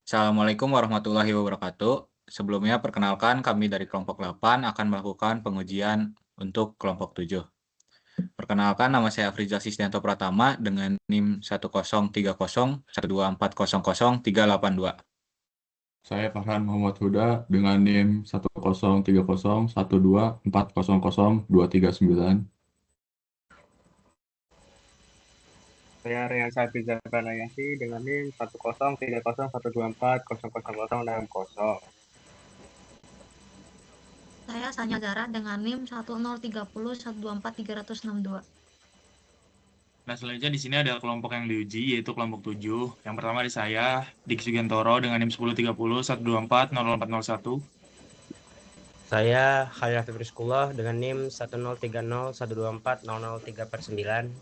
Assalamualaikum warahmatullahi wabarakatuh. Sebelumnya perkenalkan kami dari kelompok 8 akan melakukan pengujian untuk kelompok 7. Perkenalkan nama saya Afrizal Sisdianto Pratama dengan NIM 103012400382. Saya Farhan Muhammad Huda dengan NIM 103012404239. Saya Rian Safi Zakanayasi dengan NIM 103012400060. Saya Sanya Zara dengan NIM 1030124362. Nah, selanjutnya di sini ada kelompok yang diuji, yaitu kelompok 7. Yang pertama di saya, Dik Sugentoro dengan NIM 103012412401. Saya Khalil Hafif Rizkullah dengan NIM 1030124003/9.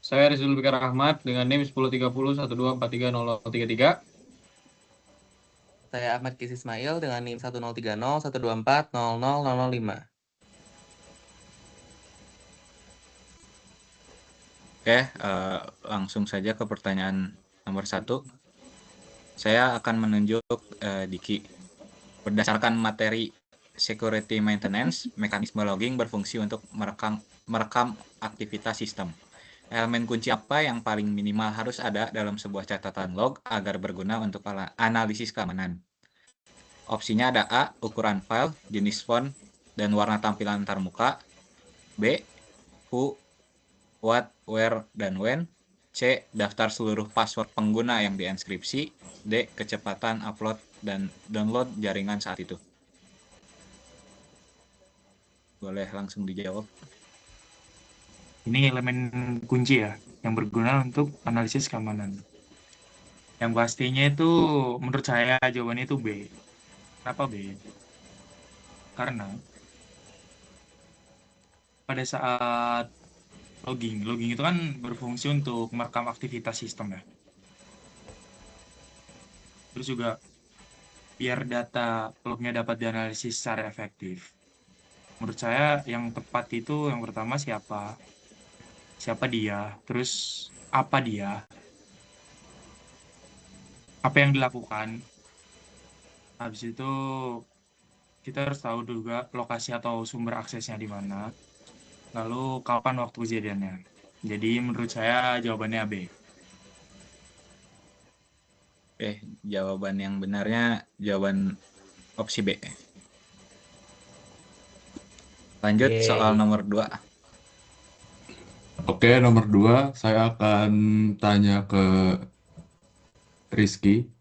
Saya Rizul Bikar Ahmad dengan NIM 103012430033. Saya Ahmad Kis Ismail dengan NIM 103012400005. Oke, langsung saja ke pertanyaan nomor 1. Saya akan menunjuk Diki. Berdasarkan materi security maintenance, mekanisme logging berfungsi untuk merekam aktivitas sistem. Elemen kunci apa yang paling minimal harus ada dalam sebuah catatan log agar berguna untuk analisis keamanan? Opsinya ada A. Ukuran file, jenis font, dan warna tampilan antarmuka. B. Who, what, where, dan when. C. Daftar seluruh password pengguna yang dienkripsi. D. Kecepatan upload dan download jaringan saat itu. Boleh langsung dijawab. Ini elemen kunci ya, yang berguna untuk analisis keamanan. Yang pastinya itu, menurut saya jawabannya itu B. Kenapa B? Karena pada saat logging itu kan berfungsi untuk merekam aktivitas sistem ya. Terus juga biar data lognya dapat dianalisis secara efektif. Menurut saya yang tepat itu yang pertama siapa dia, terus apa dia, apa yang dilakukan. Habis itu kita harus tahu juga lokasi atau sumber aksesnya di mana, lalu kapan waktu kejadiannya. Jadi menurut saya jawabannya B. Jawaban yang benarnya jawaban opsi B. Lanjut soal nomor 2. Oke, nomor 2, saya akan tanya ke Rizky.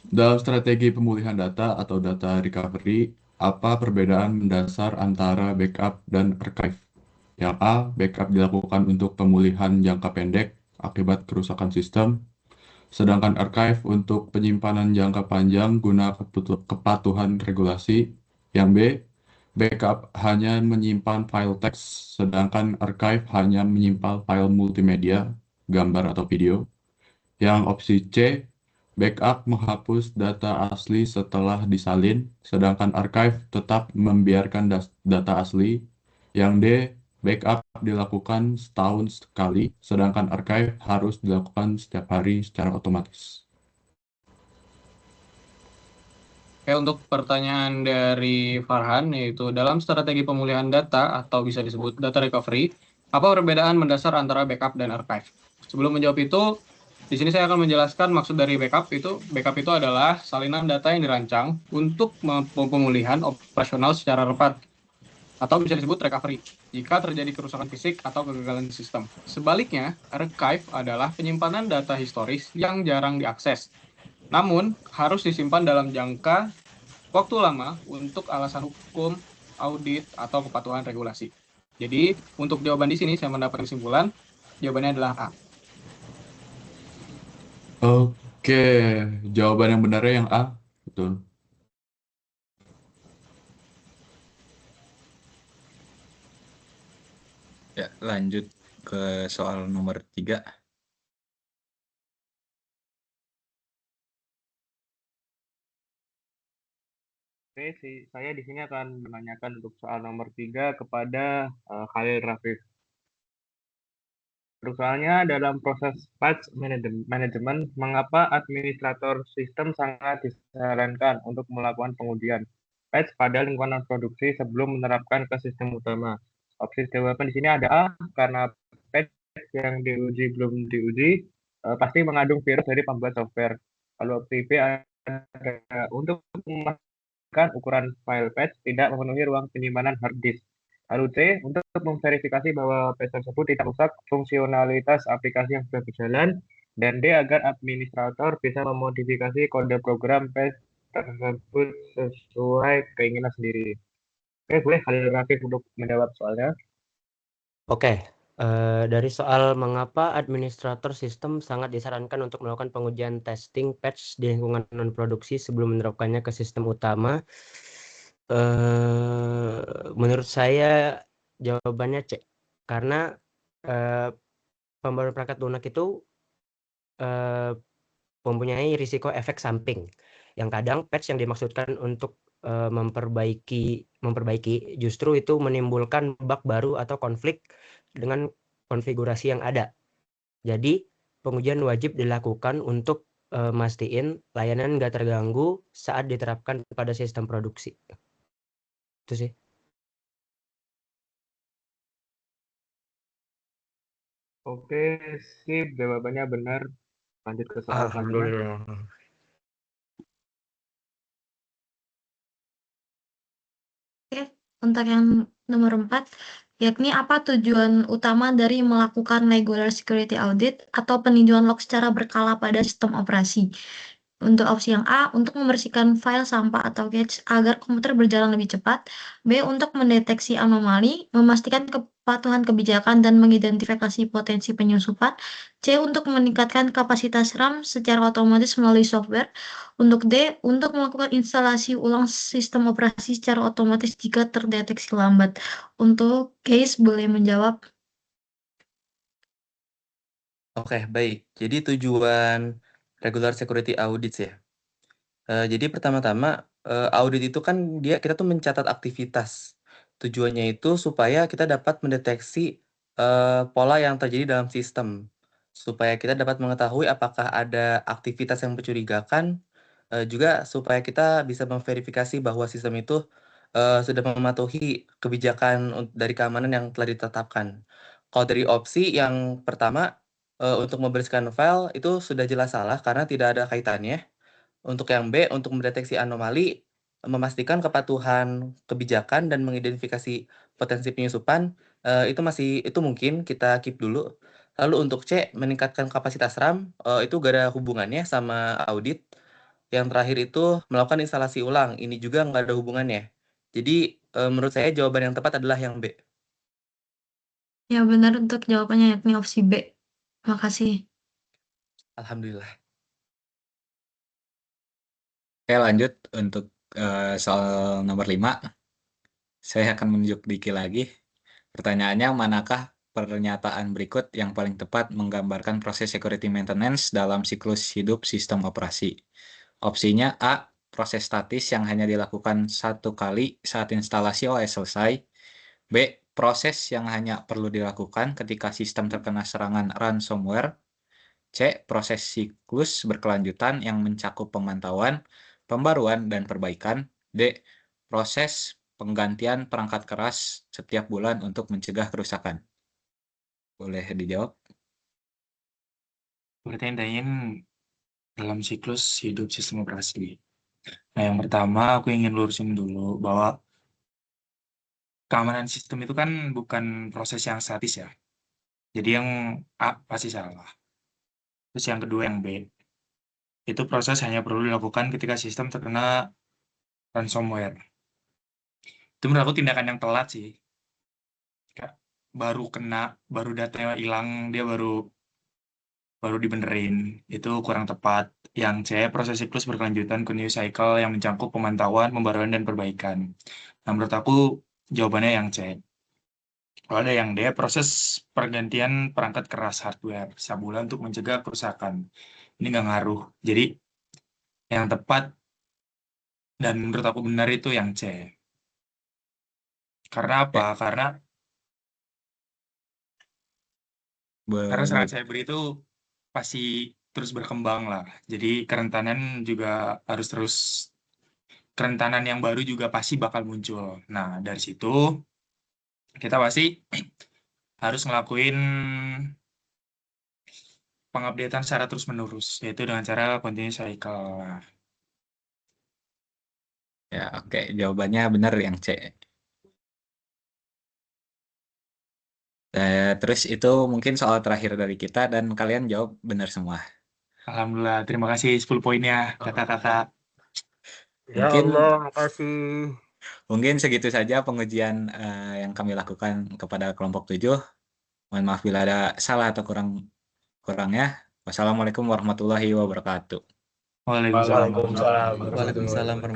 Dalam strategi pemulihan data atau data recovery, apa perbedaan mendasar antara backup dan archive? Yang A, backup dilakukan untuk pemulihan jangka pendek akibat kerusakan sistem, sedangkan archive untuk penyimpanan jangka panjang guna kepatuhan regulasi. Yang B, backup hanya menyimpan file teks, sedangkan archive hanya menyimpan file multimedia, gambar atau video. Yang opsi C, backup menghapus data asli setelah disalin, sedangkan archive tetap membiarkan data asli. Yang D, backup dilakukan setahun sekali, sedangkan archive harus dilakukan setiap hari secara otomatis. Oke, untuk pertanyaan dari Farhan, yaitu dalam strategi pemulihan data atau bisa disebut data recovery, apa perbedaan mendasar antara backup dan archive? Sebelum menjawab itu, di sini saya akan menjelaskan maksud dari backup itu. Backup itu adalah salinan data yang dirancang untuk pemulihan operasional secara cepat, atau bisa disebut recovery, jika terjadi kerusakan fisik atau kegagalan sistem. Sebaliknya, archive adalah penyimpanan data historis yang jarang diakses, namun harus disimpan dalam jangka waktu lama untuk alasan hukum, audit, atau kepatuhan regulasi. Jadi, untuk jawaban di sini saya mendapat kesimpulan, jawabannya adalah A. Oke, jawaban yang benarnya yang A, betul. Ya, lanjut ke soal nomor 3. Oke, saya di sini akan menanyakan untuk soal nomor 3 kepada Khalil Rafif. Untuk soalnya dalam proses patch manajemen, mengapa administrator sistem sangat disarankan untuk melakukan pengujian patch pada lingkungan produksi sebelum menerapkan ke sistem utama? Opsi jawaban di sini ada A, karena patch yang diuji belum diuji, pasti mengandung virus dari pembuat software. Kalau opsi B ada untuk memastikan ukuran file patch tidak memenuhi ruang penyimpanan hard disk. Lalu C, untuk memverifikasi bahwa patch tersebut tidak rusak fungsionalitas aplikasi yang sudah berjalan. Dan D, agar administrator bisa memodifikasi kode program patch tersebut sesuai keinginan sendiri. Oke, boleh Khalil Rafif untuk menjawab soalnya. Oke, dari soal mengapa administrator sistem sangat disarankan untuk melakukan pengujian testing patch di lingkungan non-produksi sebelum menerapkannya ke sistem utama. Menurut saya jawabannya C. Karena pembaruan perangkat lunak itu mempunyai risiko efek samping. Yang kadang patch yang dimaksudkan untuk memperbaiki justru itu menimbulkan bug baru atau konflik dengan konfigurasi yang ada. Jadi pengujian wajib dilakukan untuk mastiin layanan nggak terganggu saat diterapkan pada sistem produksi. Itu sih. Oke, sip. Jawabannya benar. Lanjut ke soal selanjutnya. Alhamdulillah. Oke, untuk yang nomor 4, yakni apa tujuan utama dari melakukan regular security audit atau peninjauan log secara berkala pada sistem operasi? Untuk opsi yang A, untuk membersihkan file sampah atau cache agar komputer berjalan lebih cepat. B, untuk mendeteksi anomali, memastikan kepatuhan kebijakan dan mengidentifikasi potensi penyusupan. C, untuk meningkatkan kapasitas RAM secara otomatis melalui software. Untuk D, untuk melakukan instalasi ulang sistem operasi secara otomatis jika terdeteksi lambat. Untuk Case boleh menjawab. Oke, baik. Jadi tujuan regular security audits ya. Jadi pertama-tama audit itu kan kita tuh mencatat aktivitas. Tujuannya itu supaya kita dapat mendeteksi pola yang terjadi dalam sistem. Supaya kita dapat mengetahui apakah ada aktivitas yang mencurigakan, juga supaya kita bisa memverifikasi bahwa sistem itu sudah mematuhi kebijakan dari keamanan yang telah ditetapkan. Kalau dari opsi yang pertama, untuk membersihkan file itu sudah jelas salah karena tidak ada kaitannya. Untuk yang B, untuk mendeteksi anomali, memastikan kepatuhan kebijakan dan mengidentifikasi potensi penyusupan, itu mungkin kita keep dulu. Lalu untuk C, meningkatkan kapasitas RAM, itu gak ada hubungannya sama audit. Yang terakhir itu melakukan instalasi ulang, ini juga nggak ada hubungannya. Jadi menurut saya jawaban yang tepat adalah yang B. Ya, benar untuk jawabannya yakni opsi B. Makasih. Alhamdulillah. Oke, lanjut untuk soal nomor 5. Saya akan menunjuk Diki lagi. Pertanyaannya, manakah pernyataan berikut yang paling tepat menggambarkan proses security maintenance dalam siklus hidup sistem operasi? Opsinya A, proses statis yang hanya dilakukan satu kali saat instalasi OS selesai. B, proses yang hanya perlu dilakukan ketika sistem terkena serangan ransomware. C, proses siklus berkelanjutan yang mencakup pemantauan, pembaruan, dan perbaikan. D, proses penggantian perangkat keras setiap bulan untuk mencegah kerusakan. Boleh dijawab? Berarti tanyain dalam siklus hidup sistem operasi. Nah, yang pertama aku ingin lurusin dulu bahwa keamanan sistem itu kan bukan proses yang statis ya. Jadi yang A pasti salah. Terus yang kedua yang B, itu proses hanya perlu dilakukan ketika sistem terkena ransomware. Itu menurut aku tindakan yang telat sih. Baru datanya hilang, dia baru dibenerin. Itu kurang tepat. Yang C, proses siklus berkelanjutan continuous cycle yang mencakup pemantauan, pembaruan, dan perbaikan. Nah, menurut aku jawabannya yang C. Kalau ada yang D, proses pergantian perangkat keras hardware sebulan untuk mencegah kerusakan. Ini nggak ngaruh. Jadi, yang tepat dan menurut aku benar itu yang C. Karena apa? Karena Karena serangan Benar. cyber itu pasti terus berkembang lah. Jadi kerentanan yang baru juga pasti bakal muncul. Nah, dari situ kita pasti harus ngelakuin pengupdatean secara terus-menerus, yaitu dengan cara continuous cycle. Ya, oke. Jawabannya benar yang C. Terus itu mungkin soal terakhir dari kita dan kalian jawab benar semua. Alhamdulillah, terima kasih 10 poinnya, kakak-kakak. Ya Mungkin Allah, makasih. mungkin segitu saja pengujian yang kami lakukan kepada kelompok 7. Mohon maaf bila ada salah atau kurangnya. Wassalamualaikum warahmatullahi wabarakatuh. Waalaikumsalam. Waalaikumsalam. Waalaikumsalam warahmatullahi